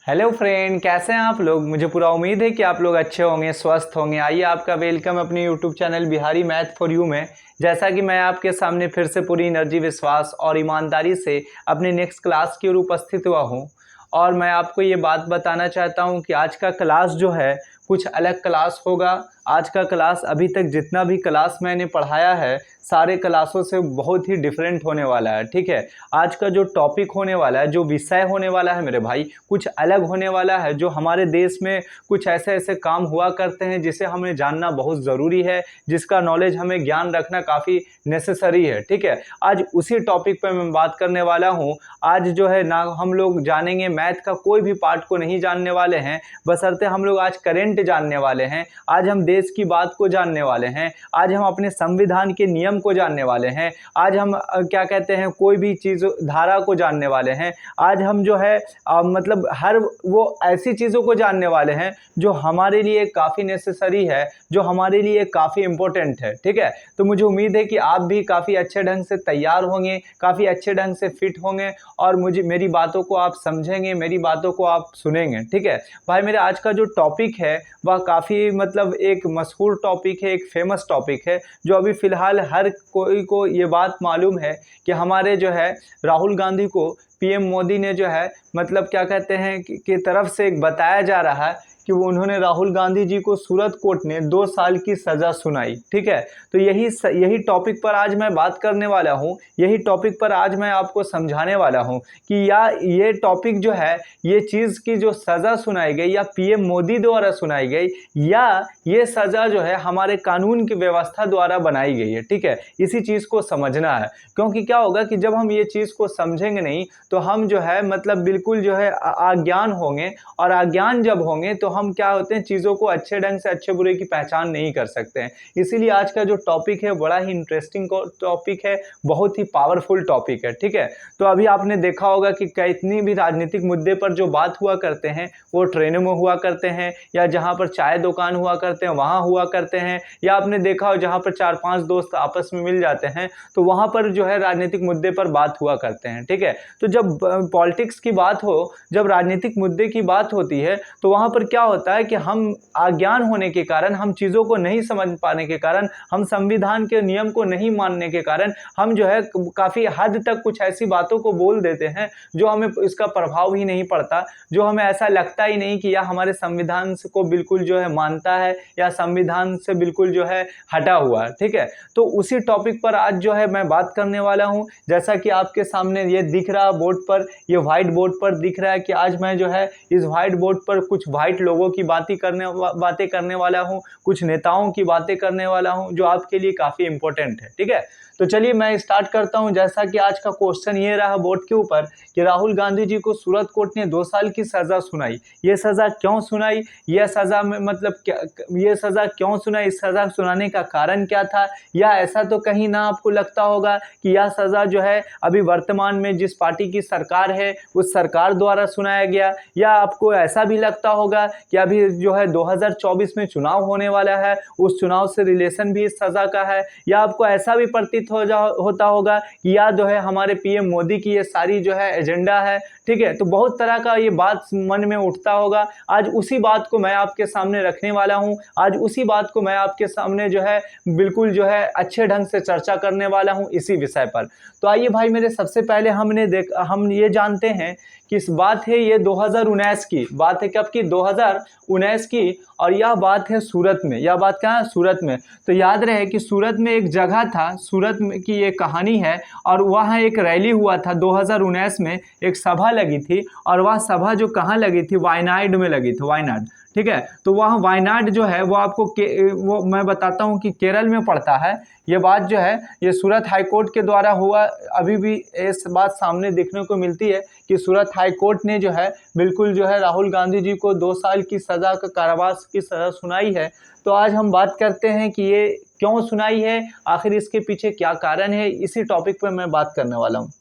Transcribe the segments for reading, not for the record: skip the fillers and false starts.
Hello friend, कैसे हैं आप लोग। मुझे पूरा उम्मीद है कि आप लोग अच्छे होंगे, स्वस्थ होंगे। आइए आपका वेलकम अपने YouTube channel Bihari math for you में। जैसा कि मैं आपके सामने फिर से पूरी एनर्जी, विश्वास और ईमानदारी से अपने नेक्स्ट क्लास की ओर उपस्थित हुआ हूं। और मैं आपको ये बात बताना चाहता हूं कि आज का क्लास जो है कुछ अलग क्लास होगा। आज का क्लास अभी तक जितना भी क्लास मैंने पढ़ाया है सारे क्लासों से बहुत ही डिफरेंट होने वाला है। ठीक है, आज का जो टॉपिक होने वाला है, जो विषय होने वाला है मेरे भाई, कुछ अलग होने वाला है। जो हमारे देश में कुछ ऐसे ऐसे काम हुआ करते हैं जिसे हमें जानना बहुत ज़रूरी है, जिसका नॉलेज हमें ज्ञान रखना काफ़ी नेसेसरी है। ठीक है, आज उसी टॉपिक पर मैं बात करने वाला हूँ। आज जो है ना हम लोग जानेंगे, मैथ का कोई भी पार्ट को नहीं जानने वाले हैं, बशर्ते हम लोग आज करेंट जानने वाले हैं। आज हम देश की बात को जानने वाले हैं। आज हम अपने संविधान के नियम को जानने वाले हैं। आज हम क्या कहते हैं, कोई भी चीज़ धारा को जानने वाले हैं। आज हम जो है मतलब हर वो ऐसी चीज़ों को जानने वाले हैं जो हमारे लिए काफ़ी नेसेसरी है, जो हमारे लिए काफ़ी इम्पोर्टेंट है। ठीक है, तो मुझे उम्मीद है कि आप भी काफ़ी अच्छे ढंग से तैयार होंगे, काफ़ी अच्छे ढंग से फिट होंगे और मेरी बातों को आप समझेंगे, मेरी बातों को आप सुनेंगे। ठीक है भाई, मेरे आज का जो टॉपिक है वह काफ़ी मतलब एक मशहूर टॉपिक है, एक फेमस टॉपिक है, जो अभी फ़िलहाल हर कोई को ये बात मालूम है कि हमारे जो है राहुल गांधी को पीएम मोदी ने जो है मतलब क्या कहते हैं कि तरफ से एक बताया जा रहा है कि वो उन्होंने राहुल गांधी जी को सूरत कोर्ट ने 2 साल की सज़ा सुनाई। ठीक है, तो यही टॉपिक पर आज मैं बात करने वाला हूँ। यही टॉपिक पर आज मैं आपको समझाने वाला हूँ कि ये टॉपिक जो है, ये चीज़ की जो सज़ा सुनाई गई या पीएम मोदी द्वारा सुनाई गई, या ये सज़ा जो है हमारे कानून की व्यवस्था द्वारा बनाई गई है। ठीक है, इसी चीज़ को समझना है, क्योंकि क्या होगा कि जब हम ये चीज़ को समझेंगे नहीं तो हम जो है मतलब बिल्कुल जो है अज्ञान होंगे, और अज्ञान जब होंगे तो हम क्या होते हैं, चीज़ों को अच्छे ढंग से अच्छे बुरे की पहचान नहीं कर सकते हैं। इसीलिए आज का जो टॉपिक है बड़ा ही इंटरेस्टिंग टॉपिक है, बहुत ही पावरफुल टॉपिक है। ठीक है, तो अभी आपने देखा होगा कि कितनी भी राजनीतिक मुद्दे पर जो बात हुआ करते हैं वो ट्रेनों में हुआ करते हैं, या जहाँ पर चाय दुकान हुआ करते हैं वहाँ हुआ करते हैं, या आपने देखा हो जहाँ पर 4-5 दोस्त आपस में मिल जाते हैं तो वहाँ पर जो है राजनीतिक मुद्दे पर बात हुआ करते हैं। ठीक है, तो जब पॉलिटिक्स की बात हो, जब राजनीतिक मुद्दे की बात होती है तो वहाँ पर क्या होता है कि हम अज्ञान होने के कारण, हम चीज़ों को नहीं समझ पाने के कारण, हम संविधान के नियम को नहीं मानने के कारण हम जो है काफ़ी हद तक कुछ ऐसी बातों को बोल देते हैं जो हमें इसका प्रभाव ही नहीं पड़ता, जो हमें ऐसा लगता ही नहीं कि यह हमारे संविधान को बिल्कुल जो है मानता है या संविधान से बिल्कुल जो है हटा हुआ है। ठीक है, तो उसी टॉपिक पर आज जो है मैं बात करने वाला हूँ। जैसा कि आपके सामने ये दिख रहा बोर्ड पर, ये व्हाइट बोर्ड पर दिख रहा है कि आज मैं जो है इस व्हाइट बोर्ड पर कुछ व्हाइट लोगों की बातें करने वाला हूँ, कुछ नेताओं की बातें करने वाला हूँ जो आपके लिए काफ़ी इंपॉर्टेंट है। ठीक है, तो चलिए मैं स्टार्ट करता हूं। जैसा कि आज का क्वेश्चन ये रहा बोर्ड के ऊपर कि राहुल गांधी जी को सूरत कोर्ट ने 2 साल की सज़ा सुनाई। ये सज़ा क्यों सुनाई, यह सज़ा में मतलब क्या, ये सज़ा क्यों सुनाई, इस सज़ा सुनाने का कारण क्या था, या ऐसा तो कहीं ना आपको लगता होगा कि यह सज़ा जो है अभी वर्तमान में जिस पार्टी की सरकार है उस सरकार द्वारा सुनाया गया, या आपको ऐसा भी लगता होगा कि अभी जो है 2024 में चुनाव होने वाला है, उस चुनाव से रिलेशन भी इस सज़ा का है, या आपको ऐसा भी प्रतीत होता होगा कि या जो है हमारे पीएम मोदी की ये सारी जो है एजेंडा है। ठीक है, तो बहुत तरह का ये बात मन में उठता होगा। आज उसी बात को मैं आपके सामने रखने वाला हूँ, आज उसी बात को मैं आपके सामने जो है बिल्कुल जो है अच्छे ढंग से चर्चा करने वाला हूँ इसी विषय पर। तो आइए भाई मेरे, सबसे पहले हम ये जानते हैं कि इस बात है ये 2019 की बात है, कब की, 2019 की, और यह बात है सूरत में। यह बात कहाँ है, सूरत में। तो याद रहे कि सूरत में एक जगह था, सूरत में की ये कहानी है, और वहाँ एक रैली हुआ था 2019 में, एक सभा लगी थी, और वह सभा जो कहाँ लगी थी, वायनाड में लगी थी, वायनाड। ठीक है, तो वहाँ वायनाड जो है वो आपको वो मैं बताता हूँ कि केरल में पड़ता है। ये बात जो है ये सूरत हाई कोर्ट के द्वारा हुआ। अभी भी इस बात सामने देखने को मिलती है कि सूरत हाई कोर्ट ने जो है बिल्कुल जो है राहुल गांधी जी को 2 साल की सज़ा का कारावास की सज़ा सुनाई है। तो आज हम बात करते हैं कि ये क्यों सुनाई है, आखिर इसके पीछे क्या कारण है, इसी टॉपिक पर मैं बात करने वाला हूँ।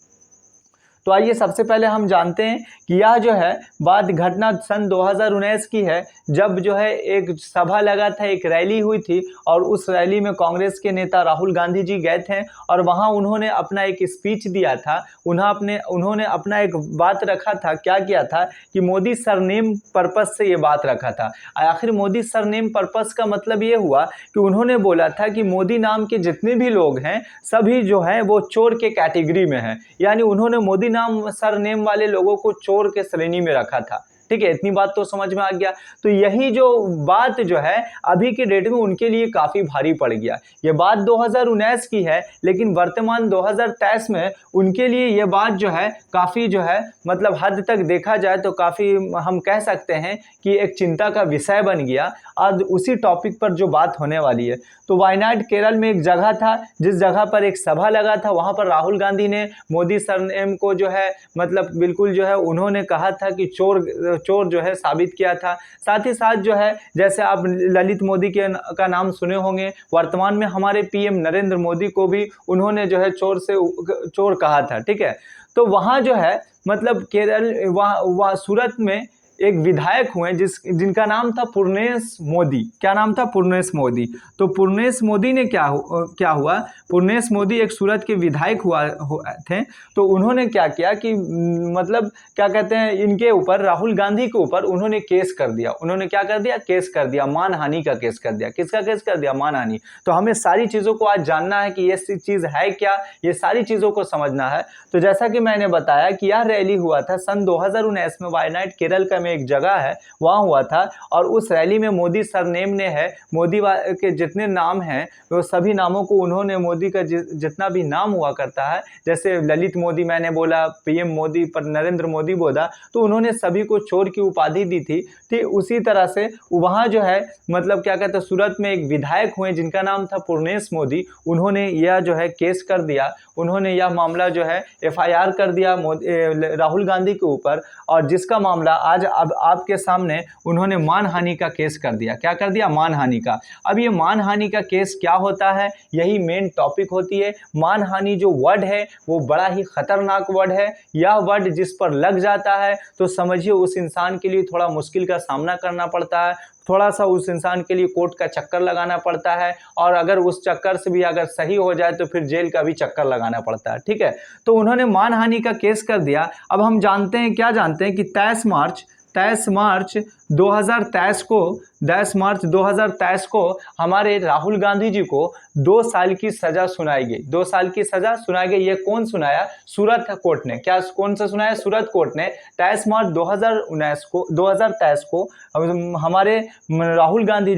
तो आइए सबसे पहले हम जानते हैं कि यह जो है बात घटना सन 2019 की है, जब जो है एक सभा लगा था, एक रैली हुई थी और उस रैली में कांग्रेस के नेता राहुल गांधी जी गए थे और वहां उन्होंने अपना एक स्पीच दिया था। उन्होंने अपना एक बात रखा था, क्या किया था कि मोदी सरनेम पर्पस से ये बात रखा था। आखिर मोदी सरनेम पर्पस का मतलब ये हुआ कि उन्होंने बोला था कि मोदी नाम के जितने भी लोग हैं सभी जो है वो चोर के कैटेगरी में हैं, यानी उन्होंने मोदी नाम सरनेम वाले लोगों को चोर के श्रेणी में रखा था। ठीक है, इतनी बात तो समझ में आ गया। तो यही जो बात जो है अभी के डेट में उनके लिए काफी भारी पड़ गया। ये बात 2019 की है, लेकिन वर्तमान 2023 में उनके लिए ये बात जो है काफी जो है मतलब हद तक देखा जाए तो काफी हम कह सकते हैं कि एक चिंता का विषय बन गया। आज उसी टॉपिक पर जो बात होने वाली है, तो वायनाड केरल में एक जगह था जिस जगह पर एक सभा लगा था, वहां पर राहुल गांधी ने मोदी सरनेम को जो है मतलब बिल्कुल जो है उन्होंने कहा था कि चोर जो है साबित किया था। साथ ही साथ जो है जैसे आप ललित मोदी का नाम सुने होंगे, वर्तमान में हमारे पीएम नरेंद्र मोदी को भी उन्होंने जो है चोर कहा था। ठीक है, तो वहां जो है मतलब केरल वहाँ सूरत में एक विधायक हुए जिनका नाम था पूर्णेश मोदी। क्या नाम था? पूर्णेश मोदी। तो पूर्णेश मोदी ने क्या हुआ, पूर्णेश मोदी एक सूरत के विधायक थे। तो उन्होंने क्या किया कि मतलब क्या कहते हैं, इनके ऊपर राहुल गांधी के ऊपर उन्होंने केस कर दिया। उन्होंने क्या कर दिया? केस कर दिया, मानहानि का केस कर दिया। किसका केस कर दिया? मानहानि। तो हमें सारी चीज़ों को आज जानना है कि ये चीज़ है क्या, ये सारी चीज़ों को समझना है। तो जैसा कि मैंने बताया कि यह रैली हुआ था सन 2019 में, वायनाड केरल का में एक जगह है वहाँ हुआ था और उस रैली में मोदी सरनेम ने है, मोदी के जितने नाम हैं वो सभी नामों को उन्होंने, मोदी का जितना भी नाम हुआ करता है, जैसे ललित मोदी मैंने बोला, पीएम मोदी पर नरेंद्र मोदी बोला, तो उन्होंने सभी को चोर की उपाधि दी थी। ठीक उसी तरह से वहाँ जो है मतलब क्या कहते हैं, सूरत में एक विधायक हुए जिनका नाम था पूर्णेश मोदी, उन्होंने यह जो है केस कर दिया, उन्होंने यह मामला जो है एफआईआर कर दिया राहुल गांधी के ऊपर, और जिसका मामला आज अब आपके सामने उन्होंने मानहानि का केस कर दिया। क्या कर दिया? मानहानि का। अब ये मानहानि का केस क्या होता है, यही मेन टॉपिक होती है। मानहानि जो वर्ड है वो बड़ा ही खतरनाक वर्ड है। यह वर्ड जिस पर लग जाता है तो समझिए उस इंसान के लिए थोड़ा मुश्किल का सामना करना पड़ता है, थोड़ा सा उस इंसान के लिए कोर्ट का चक्कर लगाना पड़ता है, और अगर उस चक्कर से भी अगर सही हो जाए तो फिर जेल का भी चक्कर लगाना पड़ता है। ठीक है, तो उन्होंने मानहानि का केस कर दिया। अब हम जानते हैं, क्या जानते हैं कि 23 मार्च 2023 को हमारे राहुल गांधी जी को 2 साल की सजा सुनाई गई। 2 साल की सजा सुनाई गई। ये कौन सुनाया? सूरत कोर्ट ने। क्या कौन सा सुनाया? सूरत कोर्ट ने 23 मार्च 2023 को हमारे राहुल गांधी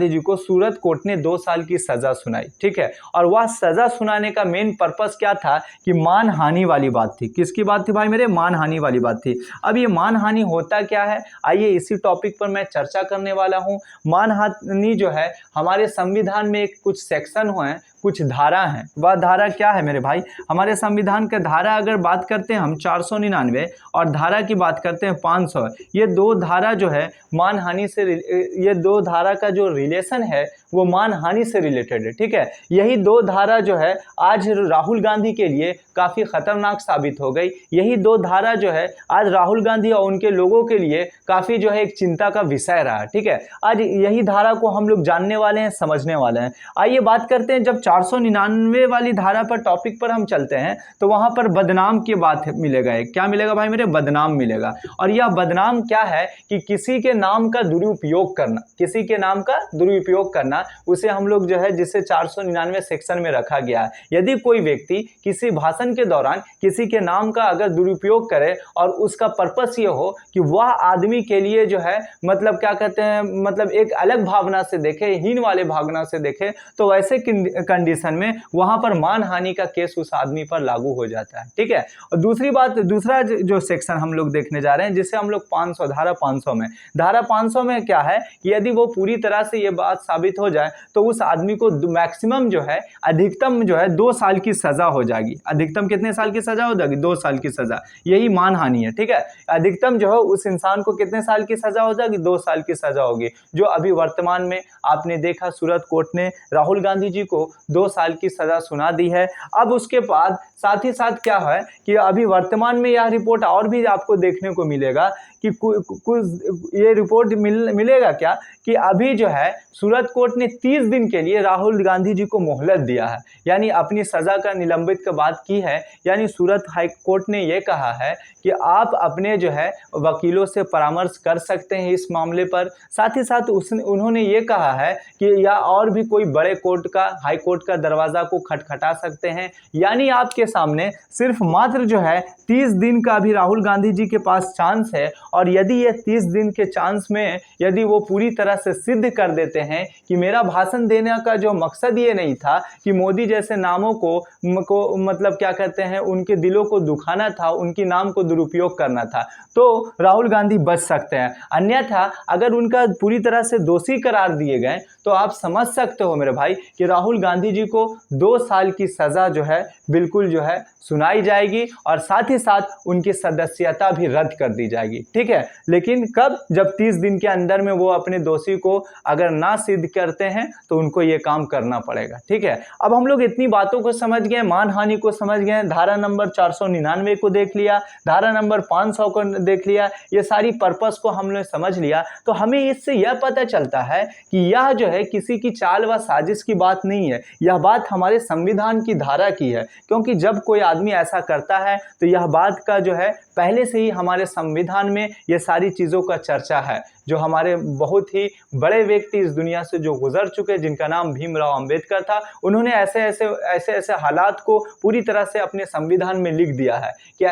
जी को सूरत कोर्ट ने 2 साल की सजा सुनाई। ठीक है, और वह सजा सुनाने का मेन पर्पस क्या था कि मानहानि वाली बात थी। किसकी बात थी भाई मेरे? मानहानि वाली बात थी। अब ये मानहानि होता क्या है, आइए इसी टॉपिक पर मैं चर्चा करने वाला हूं। मानहानि जो है हमारे संविधान में एक कुछ सेक्शन हैं, कुछ धारा हैं। वह धारा क्या है मेरे भाई? हमारे संविधान का धारा अगर बात करते हैं हम 499 और धारा की बात करते हैं 500, ये दो धारा जो है मानहानि से, ये दो धारा का जो रिलेशन है वो मानहानि से रिलेटेड है। ठीक है, यही दो धारा जो है आज राहुल गांधी के लिए काफ़ी खतरनाक साबित हो गई। यही दो धारा जो है आज राहुल गांधी और उनके लोगों के लिए काफ़ी जो है एक चिंता का विषय रहा। ठीक है, आज यही धारा को हम लोग जानने वाले हैं, समझने वाले हैं। आइए बात करते हैं, जब 499 वाली धारा पर टॉपिक पर हम चलते हैं तो वहां पर बदनाम की बात मिलेगा। क्या मिलेगा भाई मेरे? बदनाम मिलेगा। और यह बदनाम क्या है कि किसी के नाम का दुरुपयोग करना, किसी के नाम का दुरुपयोग करना, उसे हम लोग जो है जिसे 499 सेक्शन में रखा गया है। यदि कोई व्यक्ति किसी भाषण के दौरान किसी के नाम का अगर दुरुपयोग करे और उसका पर्पस ये हो कि वह आदमी के लिए जो है मतलब क्या कहते हैं, मतलब एक अलग भावना से देखे, हीन वाले भावना से देखे, तो वैसे कंडीशन में वहां पर मानहानि का केस उस आदमी पर लागू हो जाता है। ठीक है, और दूसरी बात, दूसरा जो सेक्शन हम लोग देखने जा रहे हैं जिसे हम लोग 500, धारा 500 में, धारा 500 में क्या है कि यदि वो पूरी तरह से ये बात साबित हो जाए तो उस आदमी को मैक्सिमम जो है, अधिकतम जो है 2 साल की सजा हो जाएगी। अधिकतम कितने साल की सजा हो जाएगी? 2 साल की सजा। यही मानहानि है। ठीक है, अधिकतम जो है उस इंसान को कितने साल की सजा हो जाएगी? 2 साल की सजा होगी। जो अभी वर्तमान में आपने देखा सूरत कोर्ट ने राहुल गांधी जी को 2 साल की सज़ा सुना दी है। अब उसके बाद साथ ही साथ क्या है कि अभी वर्तमान में यह रिपोर्ट और भी आपको देखने को मिलेगा कि कुछ ये रिपोर्ट मिलेगा क्या कि अभी जो है सूरत कोर्ट ने 30 दिन के लिए राहुल गांधी जी को मोहलत दिया है, यानी अपनी सज़ा का निलंबित का बात की है। यानी सूरत हाई कोर्ट ने ये कहा है कि आप अपने जो है वकीलों से परामर्श कर सकते हैं इस मामले पर। साथ ही साथ उन्होंने ये कहा है कि या और भी कोई बड़े कोर्ट का, हाई कोर्ट का दरवाज़ा को खटखटा सकते हैं। यानी आपके सामने सिर्फ मात्र जो है 30 दिन का भी राहुल गांधी जी के पास चांस है, और यदि ये 30 दिन के चांस में यदि वो पूरी तरह से सिद्ध कर देते हैं कि मेरा भाषण देने का जो मकसद ये नहीं था कि मोदी जैसे नामों को मतलब क्या कहते हैं, उनके दिलों को दुखाना था, उनके नाम को दुरुपयोग करना था, तो राहुल गांधी बच सकते हैं। अन्यथा अगर उनका पूरी तरह से दोषी करार दिए गए तो आप समझ सकते हो मेरे भाई कि राहुल गांधी जी को 2 साल की सज़ा जो है बिल्कुल जो है सुनाई जाएगी, और साथ ही साथ उनकी सदस्यता भी रद्द कर दी जाएगी। ठीक है, लेकिन कब? जब 30 दिन के अंदर में वो अपने दोषी को अगर ना सिद्ध करते हैं तो उनको ये काम करना पड़ेगा। ठीक है, अब हम लोग इतनी बातों को समझ गए, मानहानि को समझ गए, धारा नंबर 499 को देख लिया, धारा नंबर 500 को देख लिया, ये सारी पर्पस को हमने समझ लिया, तो हमें इससे यह पता चलता है कि यह जो है किसी की चाल व साजिश की बात नहीं है, यह बात हमारे संविधान की धारा की है। क्योंकि जब कोई आदमी ऐसा करता है तो यह बात का जो है पहले से ही हमारे संविधान में ये सारी चीज़ों का चर्चा है। जो हमारे बहुत ही बड़े व्यक्ति इस दुनिया से जो गुजर चुके, जिनका नाम भीमराव अंबेडकर था, उन्होंने ऐसे हालात को पूरी तरह से अपने संविधान में लिख दिया है कि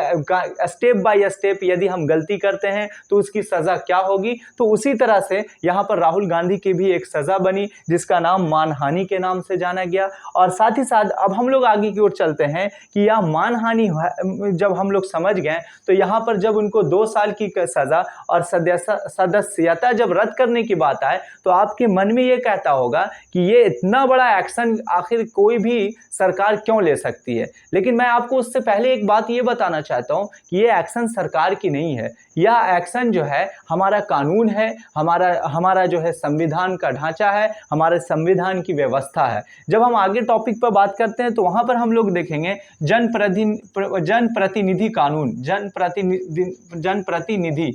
स्टेप बाय स्टेप यदि हम गलती करते हैं तो उसकी सज़ा क्या होगी। तो उसी तरह से यहाँ पर राहुल गांधी की भी एक सज़ा बनी जिसका नाम मानहानि के नाम से जाना गया। और साथ ही साथ अब हम लोग आगे की ओर चलते हैं कि यह मानहानि जब हम लोग समझ गए तो यहाँ पर जब उनको 2 साल की सज़ा और सदस्यता जब रद्द करने की बात आए तो आपके मन में ये कहता होगा कि ये इतना बड़ा एक्शन आखिर कोई भी सरकार क्यों ले सकती है। लेकिन मैं आपको उससे पहले एक बात ये बताना चाहता हूँ कि ये एक्शन सरकार की नहीं है, यह एक्शन जो है हमारा कानून है, हमारा जो है संविधान का ढांचा है, हमारे संविधान की व्यवस्था है। जब हम आगे टॉपिक पर बात करते हैं तो वहाँ पर हम लोग देखेंगे जनप्रतिनिधि कानून, जनप्रतिनिधि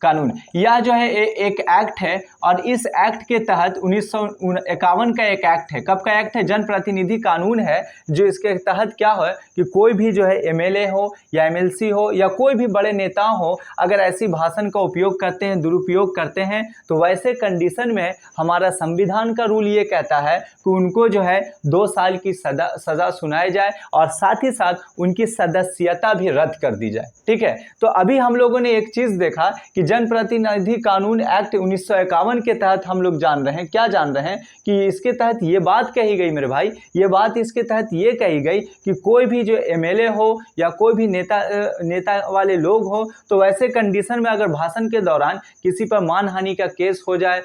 कानून, यह जो है एक एक्ट है, और इस एक्ट के तहत 1951 का एक एक्ट है। कब का एक्ट है? जनप्रतिनिधि कानून है, जो इसके तहत क्या है कि कोई भी जो है एमएलए हो या एमएलसी हो या कोई भी बड़े नेता हो, अगर ऐसी भाषण का उपयोग करते हैं, दुरुपयोग करते हैं, तो वैसे कंडीशन में हमारा संविधान का रूल ये कहता है कि उनको जो है 2 साल की सज़ा सुनाई जाए, और साथ ही साथ उनकी सदस्यता भी रद्द कर दी जाए। ठीक है, तो अभी हम लोगों ने एक चीज़ देखा कि जनप्रतिनिधि कानून एक्ट 1951 के तहत हम लोग जान रहे हैं, क्या जान रहे हैं कि इसके तहत ये बात कही गई मेरे भाई, ये बात इसके तहत ये कही गई कि कोई भी जो एमएलए हो या कोई भी नेता वाले लोग हो, तो वैसे कंडीशन में अगर भाषण के दौरान किसी पर मानहानि का केस हो जाए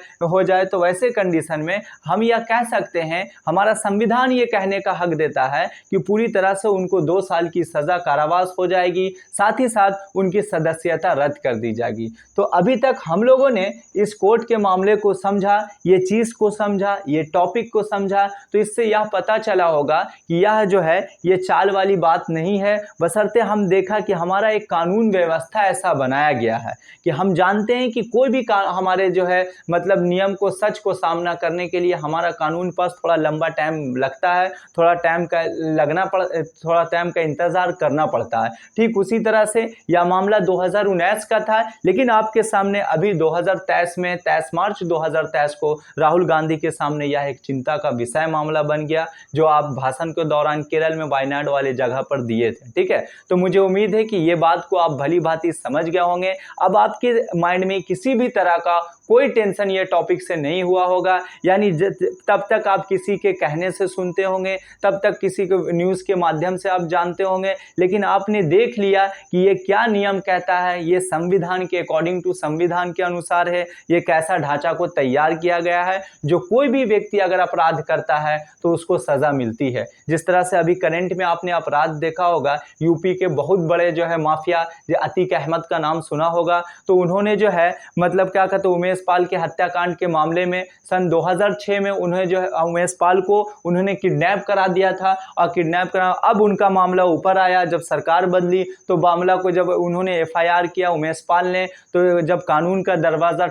तो वैसे कंडीशन में हम यह कह सकते हैं, हमारा संविधान ये कहने का हक देता है कि पूरी तरह से उनको 2 साल की सज़ा कारावास हो जाएगी, साथ ही साथ उनकी सदस्यता रद्द कर दी जाएगी। तो अभी तक हम लोगों ने इस कोर्ट के मामले को समझा, ये चीज़ को समझा, ये टॉपिक को समझा, तो इससे यह पता चला होगा कि यह जो है ये चाल वाली बात नहीं है। बशर्ते हम देखा कि हमारा एक कानून व्यवस्था ऐसा बनाया गया है कि हम जानते हैं कि कोई भी हमारे जो है मतलब नियम को, सच को सामना करने के लिए हमारा कानून पास थोड़ा लंबा टाइम लगता है, थोड़ा टाइम का इंतज़ार करना पड़ता है। ठीक उसी तरह से यह मामला 2019 का था, लेकिन आपके सामने अभी 2023 में 23 मार्च 2023 को राहुल गांधी के सामने यह एक चिंता का विषय मामला बन गया, जो आप भाषण के दौरान केरल में वायनाड वाले जगह पर दिए थे। ठीक है, तो मुझे उम्मीद है कि ये बात को आप भली भांति समझ गए होंगे। अब आपके माइंड में किसी भी तरह का कोई टेंशन ये टॉपिक से नहीं हुआ होगा, यानी तब तक आप किसी के कहने से सुनते होंगे, तब तक किसी के न्यूज़ के माध्यम से आप जानते होंगे, लेकिन आपने देख लिया कि ये क्या नियम कहता है, ये संविधान के अकॉर्डिंग अकॉर्डिंग टू संविधान के अनुसार है, ये कैसा ढांचा को तैयार किया गया है, जो कोई भी व्यक्ति अगर अपराध करता है तो उसको सजा मिलती है। जिस तरह से अभी करंट में आपने अपराध देखा होगा, यूपी के बहुत बड़े जो है माफिया, जो अतीक अहमद का नाम सुना होगा, तो उन्होंने जो है मतलब क्या कहते हैं, उमेश पाल के हत्याकांड के मामले में सन 2006 में उन्हें जो है उमेश पाल को उन्होंने किडनैप करा दिया था, और किडनैप करा, अब उनका मामला ऊपर आया, जब सरकार बदली तो मामला को जब उन्होंने एफआईआर किया उमेश पाल ने, तो जब कानून का दरवाज़ा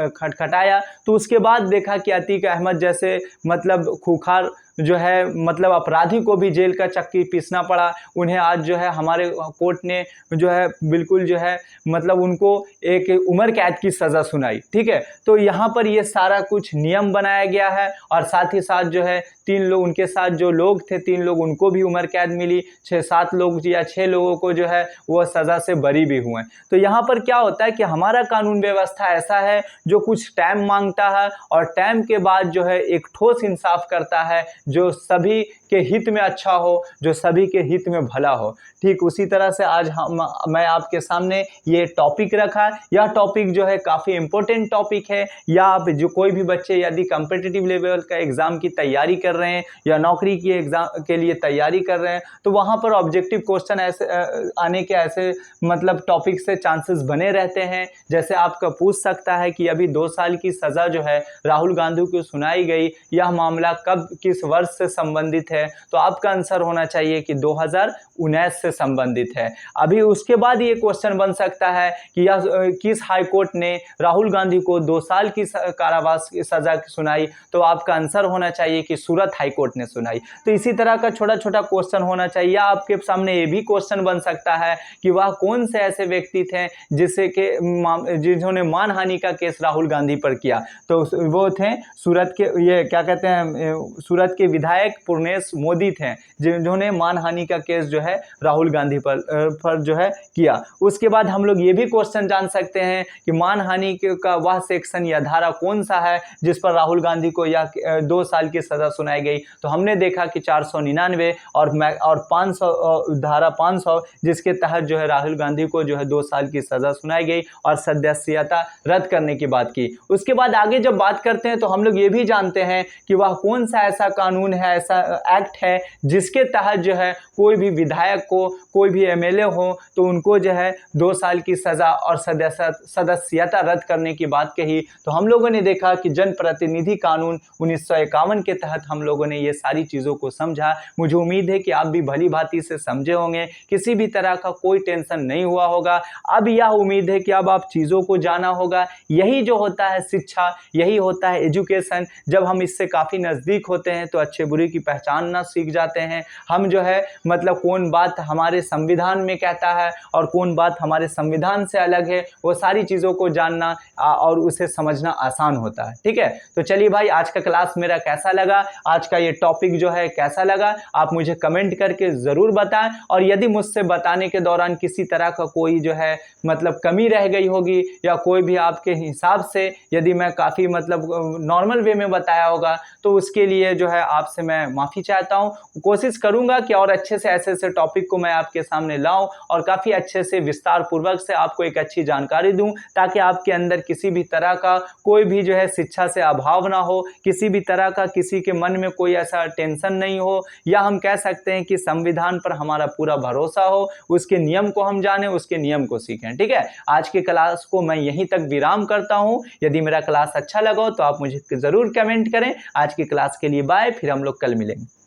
खटखटाया तो उसके बाद देखा कि अतीक अहमद जैसे मतलब खूंखार जो है मतलब अपराधी को भी जेल का चक्की पीसना पड़ा। उन्हें आज जो है हमारे कोर्ट ने जो है बिल्कुल जो है मतलब उनको एक उम्र कैद की सज़ा सुनाई। ठीक है, तो यहाँ पर ये सारा कुछ नियम बनाया गया है, और साथ ही साथ जो है 3 लोग, उनके साथ जो लोग थे 3 लोग, उनको भी उम्र कैद मिली। 6-7 लोग या 6 लोगों को जो है वो सज़ा से बरी भी हुए। तो यहाँ पर क्या होता है कि हमारा कानून व्यवस्था ऐसा है जो कुछ टाइम मांगता है, और टाइम के बाद जो है एक ठोस इंसाफ करता है, जो सभी के हित में अच्छा हो, जो सभी के हित में भला हो। ठीक उसी तरह से आज मैं आपके सामने ये टॉपिक रखा। यह टॉपिक जो है काफ़ी इम्पोर्टेंट टॉपिक है, या आप जो कोई भी बच्चे यदि कॉम्पिटिटिव लेवल का एग्ज़ाम की तैयारी कर रहे हैं या नौकरी की एग्ज़ाम के लिए तैयारी कर रहे हैं, तो वहाँ पर ऑब्जेक्टिव क्वेश्चन ऐसे आने के ऐसे मतलब टॉपिक से चांसेस बने रहते हैं। जैसे आपका पूछ सकता है कि अभी 2 साल की सज़ा जो है राहुल गांधी को सुनाई गई, यह मामला कब किस वर्ष से संबंधित है, तो आपका आंसर होना चाहिए कि 2019 से संबंधित है। अभी उसके बाद ये क्वेश्चन बन सकता है कि यह किस हाई कोर्ट ने राहुल गांधी को 2 साल की कारावास की सजा सुनाई, तो आपका आंसर होना चाहिए कि सूरत हाई कोर्ट ने सुनाई। तो इसी तरह का छोटा छोटा क्वेश्चन होना चाहिए। आपके सामने ये भी क्वेश्चन बन सकता है कि वह कौन से ऐसे व्यक्ति थे जिन्होंने मानहानि का केस राहुल गांधी पर किया, तो वो थे सूरत के, ये क्या कहते हैं, सूरत के विधायक पूर्णेश मोदी थे, जिन्होंने मानहानि का केस जो है राहुल गांधी पर जो है किया। उसके बाद हम लोग ये भी क्वेश्चन जान सकते हैं कि मानहानि का वह सेक्शन या धारा कौन सा है जिस पर राहुल गांधी को या 2 साल की सज़ा सुनाई गई, तो हमने देखा कि 499 और 500 धारा 500, जिसके तहत जो है राहुल गांधी को जो है 2 साल की सज़ा सुनाई गई और सदस्यता रद्द करने की बात की। उसके बाद आगे जब बात करते हैं तो हम लोग ये भी जानते हैं कि वह कौन सा ऐसा कानून है, ऐसा एक्ट है जिसके तहत जो है कोई भी विधायक को, कोई भी एमएलए हो, तो उनको जो है 2 साल की सज़ा और सदस्यता रद्द करने की बात कही। तो हम लोगों ने देखा कि जनप्रतिनिधि कानून 1951 के तहत हम लोगों ने ये सारी चीज़ों को समझा। मुझे उम्मीद है कि आप भी भली भांति से समझे होंगे, किसी भी तरह का कोई टेंशन नहीं हुआ होगा। अब यह उम्मीद है कि अब आप चीज़ों को जाना होगा। यही जो होता है शिक्षा, यही होता है एजुकेशन। जब हम इससे काफ़ी नज़दीक होते हैं तो अच्छे बुरे की पहचानना सीख जाते हैं। हम जो है मतलब कौन बात हमारे संविधान में कहता है और कौन बात हमारे संविधान से अलग है, वो सारी चीज़ों को जानना और उसे समझना आसान होता है। ठीक है, तो चलिए भाई, आज का क्लास मेरा कैसा लगा, आज का ये टॉपिक जो है कैसा लगा, आप मुझे कमेंट करके ज़रूर बताएं। और यदि मुझसे बताने के दौरान किसी तरह का कोई जो है मतलब कमी रह गई होगी, या कोई भी आपके हिसाब से यदि मैं काफ़ी मतलब नॉर्मल वे में बताया होगा, तो उसके लिए जो है आपसे मैं माफ़ी चाहता हूँ। कोशिश करूँगा कि और अच्छे से ऐसे टॉपिक को मैं आपके सामने लाऊं और काफ़ी अच्छे से विस्तार पूर्वक से आपको एक अच्छी जानकारी दूं, ताकि आपके अंदर किसी भी तरह का कोई भी जो है शिक्षा से अभाव ना हो, किसी भी तरह का किसी के मन में कोई ऐसा टेंशन नहीं हो, या हम कह सकते हैं कि संविधान पर हमारा पूरा भरोसा हो, उसके नियम को हम जानें, उसके नियम को सीखें। ठीक है, आज के क्लास को मैं यहीं तक विराम करता हूँ। यदि मेरा क्लास अच्छा लगा हो तो आप मुझे ज़रूर कमेंट करें। आज की क्लास के लिए बाय, फिर हम लोग कल मिलेंगे।